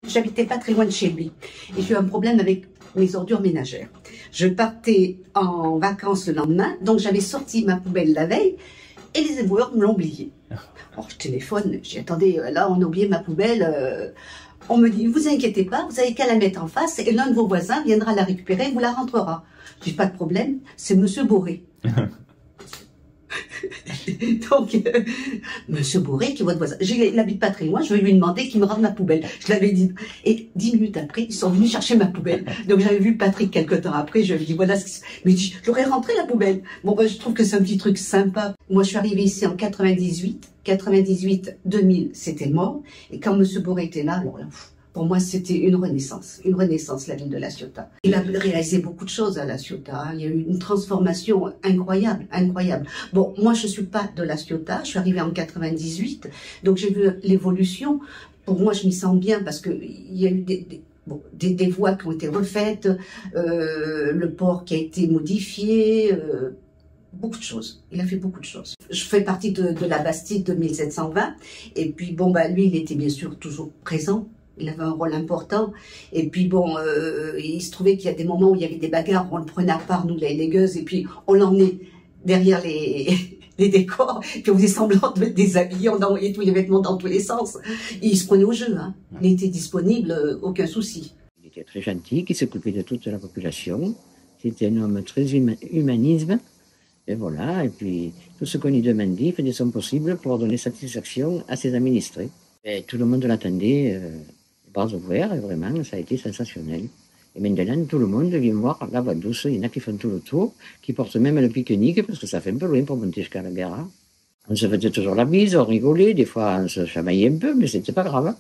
J'habitais pas très loin de chez lui et j'ai eu un problème avec mes ordures ménagères. Je partais en vacances le lendemain, donc j'avais sorti ma poubelle la veille et les éboueurs me l'ont oublié. Alors je téléphone, j'ai attendez, là on a oublié ma poubelle. On me dit, vous inquiétez pas, vous avez qu'à la mettre en face et l'un de vos voisins viendra la récupérer, vous la rentrera. J'ai pas de problème, c'est Monsieur Bourré. Donc, Monsieur Bourré, qui est votre voisin. Il n'habite pas très loin, je vais lui demander qu'il me rende ma poubelle. Je l'avais dit. Et 10 minutes après, ils sont venus chercher ma poubelle. Donc j'avais vu Patrick quelque temps après, je lui ai dit, voilà ce qui se... Mais il dit, j'aurais rentré la poubelle. Bon, ben, je trouve que c'est un petit truc sympa. Moi, je suis arrivée ici en 98. 98-2000, c'était mort. Et quand Monsieur Bourré était là, alors là, pour moi, c'était une renaissance, la ville de La Ciotat. Il a réalisé beaucoup de choses à La Ciotat. Il y a eu une transformation incroyable, incroyable. Bon, moi, je suis pas de La Ciotat. Je suis arrivée en 98, donc j'ai vu l'évolution. Pour moi, je m'y sens bien parce que il y a eu des voies qui ont été refaites, le port qui a été modifié. Beaucoup de choses. Il a fait beaucoup de choses. Je fais partie de la Bastide de 1720. Et puis, bon, bah, lui, il était bien sûr toujours présent. Il avait un rôle important. Et puis, bon, il se trouvait qu'il y a des moments où il y avait des bagarres. On le prenait à part, nous, les gueuses, et puis on l'emmenait derrière les décors. Puis on faisait semblant de le déshabiller. On envoyait tous les vêtements dans tous les sens. Et il se prenait au jeu. Hein. Il était disponible, aucun souci. Il était très gentil, qui s'occupait de toute la population. C'était un homme très humanisme. Et voilà, et puis tout ce qu'on lui demandait, il faisait son possible pour donner satisfaction à ses administrés. Et tout le monde l'attendait, bras ouverts, et vraiment, ça a été sensationnel. Et maintenant, tout le monde vient voir la voie douce. Il y en a qui font tout le tour, qui portent même le pique-nique, parce que ça fait un peu loin pour monter jusqu'à la gare. On se faisait toujours la bise, on rigolait, des fois on se chamaillait un peu, mais c'était pas grave.